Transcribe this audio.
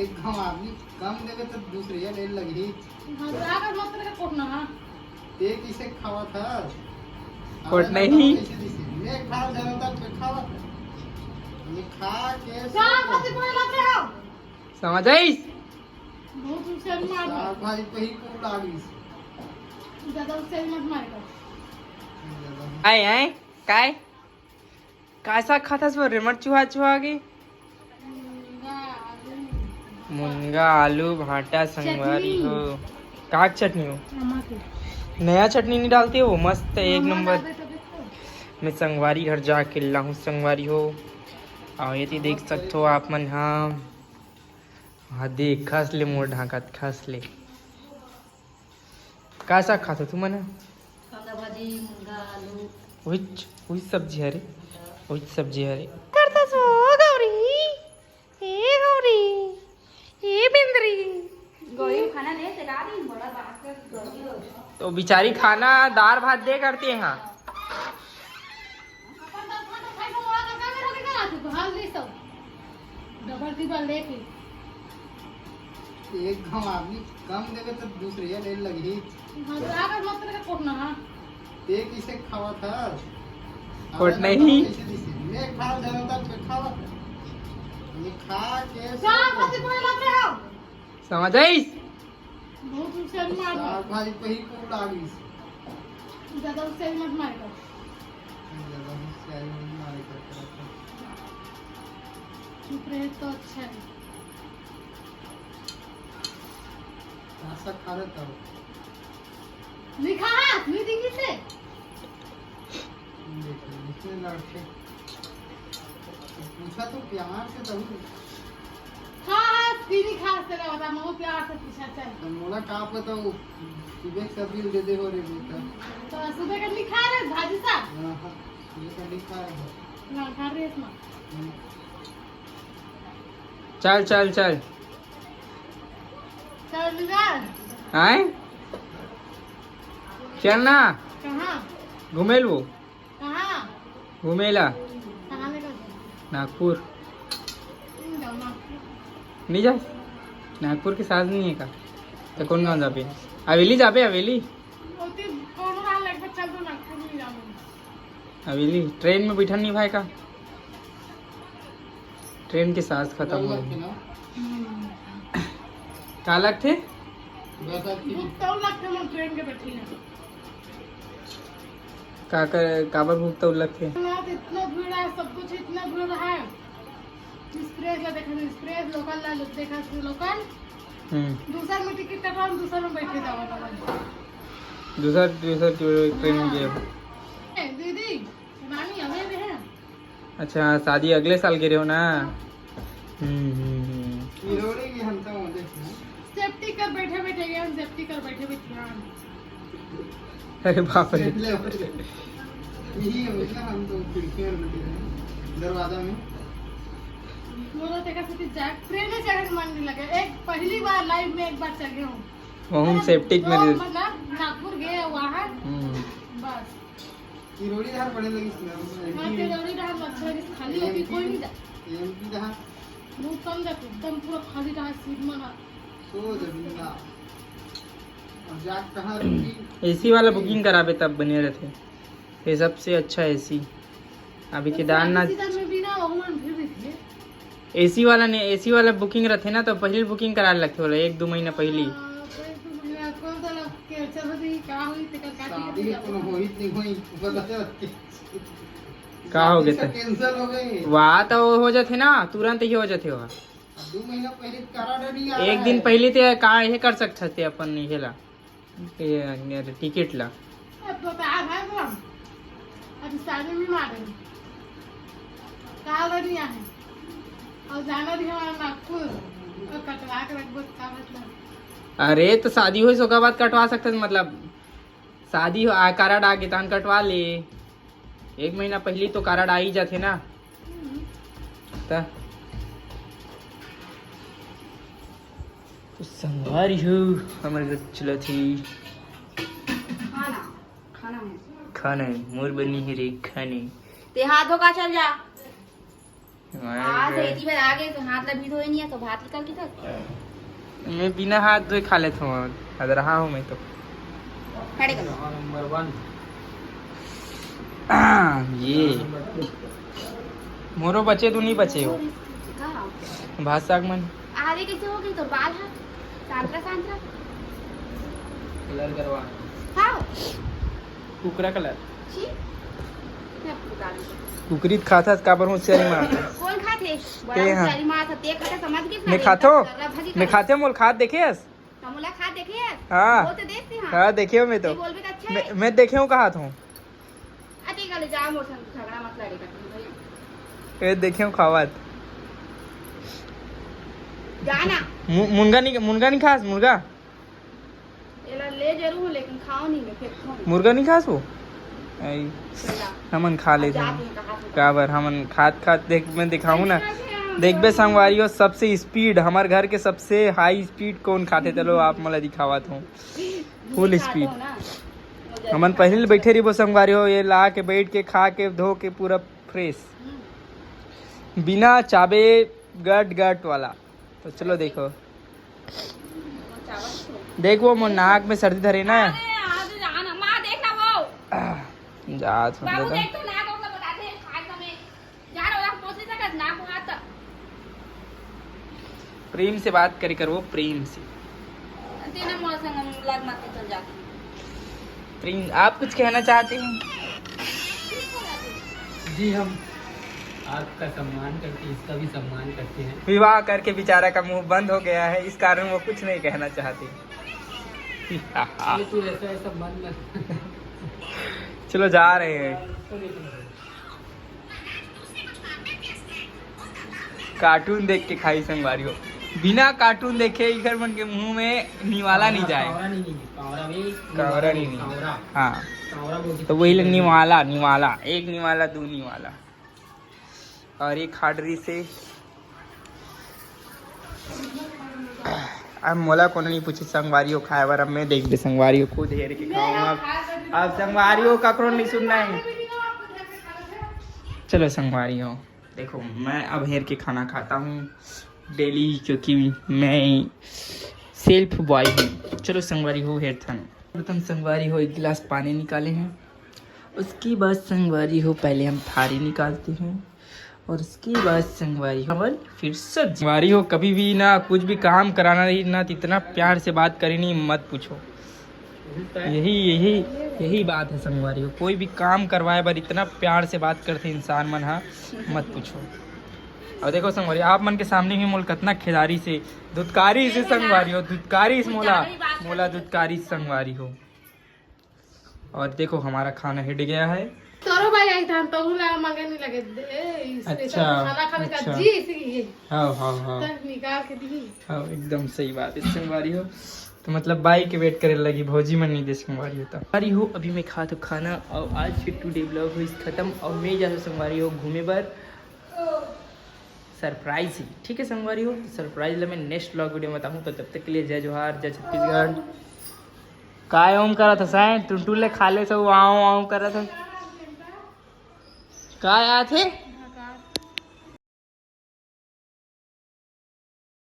एक घाव आदमी कम देवे तो दूसरे ये ले लगी आकर मत तेरे कोट ना एक इसे खावा था कोट नहीं मैं खा जरा तक खावा था ये खा के साला कति बोले लग रहे हो समझ आइस बहुत उसे मार साग भाई पे ही को लागी ज्यादा उसे मत मारेगा आए आए काय कैसा खातास वो रिमट चुहा चुहा के मुनगा आलू भाटा संगवारी हो काक चटनी हो नया चटनी नहीं डालती हो मस्त है एक नंबर मैं संगवारी घर जाके ला हूँ संगवारी हो आओ ये देख सकते हो आप मन हाँ हाँ देख खास ले मोर ढाकत खास ले कैसा खाते तू मन वही सब्जी हरे वही सब्जी हरे करता सो गौरी ए गौरी ए बिंदरी गौरी खाना नहीं चला रही बड़ा बात कर गौरी हो तो बेचारी खाना दाल भात दे करते हैं हाँ अपन तो खाना खाई को मोड़ा का में रोके का तू भाल दे सब डबल टिबल लेके एक घाव आदमी कम देवे तो दूसरे ये ले लगी आकर मत तेरे कोट ना एक इसे खावा था कोट नहीं मैं खा जरा तक खावा था ये खा के साला कति बोले लग रहे हो समझ आइस बहुत उसे मार साग भाई पे ही को लागी ज्यादा उसे मत मारेगा चुप रहे तो अच्छा है ऐसा खा लेता हूँ लिखा है नहीं देंगे से इसमें लड़के पूछा तो प्यार से तो हाँ पीनी खास तेरा बता मैं प्यार से पूछा चल मोला का पता वो सुबह सब्जी दे दे हो रे बेटा तो सुबह का लिखा है भाजी साहब हां ये का लिखा है ना खा रहे इसमें चल चल चल चल निकाल आए चलना कहाँ घूमेल वो कहाँ घूमेला कहाँ लेकर नागपुर जाओ ना नहीं जा नागपुर के साथ नहीं है का तो कौन गाँव जाबे हवेली जाबे हवेली ओती कौन रहा लगभग चल तो नागपुर नहीं जाऊँ हवेली ट्रेन में बैठा नहीं भाई का ट्रेन के सांस खत्म हो गई का लगते भूखता हूँ लगता मैं ट्रेन के बैठी ना का कर काबर भूखता लगते यहाँ तो इतना भीड़ है सब कुछ इतना भीड़ है एक्सप्रेस ला देखा एक्सप्रेस लोकल ला देखा लोकल दूसरा में टिकट कटवा दूसरा में बैठे जाओ दूसरा दूसरा ट्रेन में गए हो दीदी रानी हमें भी है अच्छा शादी अगले साल के रहे हो ना इरोड़ी की हम तो देखना सेफ्टी कर बैठे बैठे गए हम सेफ्टी कर बैठे बैठे अरे बाप रे यही है हम तो खिड़की में बैठे हैं दरवाजा में मोरा देखा से ट्रेन में चढ़ने मन नहीं लगे एक पहली बार लाइफ में एक बार चढ़ गए हूँ हम सेफ्टी में मतलब नागपुर गए वहाँ बस इरोड़ी धार पड़े लगी हाँ तिरौरी रहा मच्छर खाली होगी कोई नहीं जा एमपी जहाँ बहुत कम जाते एकदम पूरा खाली रहा सीट में सो जमीना और जाग कहाँ रुकी एसी वाला बुकिंग कराबे तब बने रहते ये सबसे अच्छा एसी अभी केदारनाथ में भी ना वहाँ भीड़ भी थी एसी वाला नहीं एसी वाला बुकिंग रहते ना तो पहले बुकिंग करा लगते बोला 1-2 महीना पहले शादी कोनो होई नहीं होई पता चल का हो गया कैंसिल हो गई वहाँ तो हो जाते ना तुरंत ही हो जाते वहाँ 2 महीना पहले करा नहीं आ एक दिन पहले तो का ये कर सकते थे अपन नहीं हेला टिकट ला अभी शादी में मारे कहा नहीं है और जाना भी हमारा नागपुर और कटवा के रखबो का मतलब अरे तो शादी हुई सो का बाद कटवा सकते थे, मतलब शादी हो कार्ड आ गए तहन कटवा ले 1 महीना पहले तो कार्ड आ ही जाते ना तो संगवारी हो हमारे चला थी खाना खाना मोर बनी है रे खाने ते हाथ धो का चल जा आज इतनी बार आ गए तो हाथ लगी धोए नहीं है तो भात निकाल के था। मैं बिना हाथ धोए खा लेता हूँ, हद रहा हूँ मैं तो। खड़े कर नंबर 1 ये मोरो बचे तो नहीं बचे हो भात साग मन आधे कैसे हो गई तो बाल है सांतरा सांतरा कलर करवा खाओ कुकरा कलर छी मैं आपको बता दूं कुकरीत खाता काबर होशियारी मारता कौन खाते ते बड़ा हाँ। सारी मार ते कटे समझ के मैं खातो मैं खाते मोल खात देखे हस तमुला खा देखे हाँ। वो तो देखते हैं हाँ देखे हो मैं तो बोल भी अच्छा है मैं देखे हूँ कहा हूँ अति गले जा मोर संग झगड़ा मत लड़ेगा भैया ये देखे हूँ खावत जाना मुर्गा नहीं खास मुर्गा एला ले जरूर हूं, लेकिन खाओ नहीं मैं फिर खाऊं मुर्गा नहीं खास वो आई हमन खा लेते हैं काबर हमन खात देख मैं दिखाऊं ना देख बे संगवारियों सबसे स्पीड हमारे घर के सबसे हाई स्पीड कौन खाते चलो आप मला दिखावत हूँ फुल स्पीड हमन पहले बैठे रही वो संगवारियों ये ला के बैठ के खा के धो के पूरा फ्रेश बिना चाबे गट वाला। तो चलो देखो देख वो मोर नाक में सर्दी धरे ना मां देखना वो जा बाबू देख तो नाक होगा बताते हैं खाए समय यार और आप पहुंच नहीं सकत नाक हाथ प्रेम से बात करी कर वो प्रेम से तेना मोर संग लग मत चल जाती प्रेम आप कुछ कहना चाहते हैं जी हम आपका सम्मान करते हैं, इसका भी सम्मान करते हैं। विवाह करके बेचारा का मुंह बंद हो गया है इस कारण वो कुछ नहीं कहना चाहते ये तू ऐसा बंद मत चलो जा रहे हैं कार्टून देख के खाई संगवारी हो बिना कार्टून देखे इधर मन के मुंह में निवाला नहीं जाए कावरा नहीं हाँ तो वही निवाला एक निवाला दो निवाला और एक खाडरी से अब मोला को नहीं पूछे संगवारी हो खाए बार अब मैं देख दे संगवारी हो खुद हेर के खाऊंगा अब संगवारी हो ककरो नहीं सुनना है चलो संगवारी हो देखो मैं अब हेर के खाना खाता हूँ डेली क्योंकि मैं सेल्फ बॉय हूँ। चलो संगवारी हो हेर थन प्रथम संगवारी हो एक गिलास पानी निकाले हैं उसके बाद संगवारी हो पहले हम थारी निकालते हैं और उसके बाद संगवारी हो फिर संगवारी हो कभी भी ना कुछ भी काम कराना नहीं ना इतना प्यार से बात करी नहीं मत पूछो यही बात है संगवारी हो कोई भी काम करवाए पर इतना प्यार से बात करते इंसान मन हा मत पूछो। और देखो संगवारी आप मन के सामने ही मोल कितना खिलाड़ी से दुदकारी से संगवारी हो दुदकारी से मोला दुदकारी संगवारी हो। और देखो हमारा खाना हिट गया है तोरो भाई आई था तो उला मांगे नहीं लगे अच्छा, खाना खाने का अच्छा। जी इसलिए हाँ तब निकाल के दी हाँ एकदम सही बात है संगवारी हो। तो मतलब बाई के वेट करे लगी भौजी मन नहीं दे संगवारी होता संगवारी हो अभी मैं खा तो खाना और आज फिर टुडे ब्लॉग हुई खत्म और मैं जा संगवारी हो घूमे पर सरप्राइज ही ठीक है संगवारी हो सरप्राइज मैं नेक्स्ट ब्लॉग वीडियो में बताऊँ तो तब तक के लिए जय जोहार जय छत्तीसगढ़ काय ओम करा था साइन टुनटुले खा ले सब आऊँ कर रहा था काय आते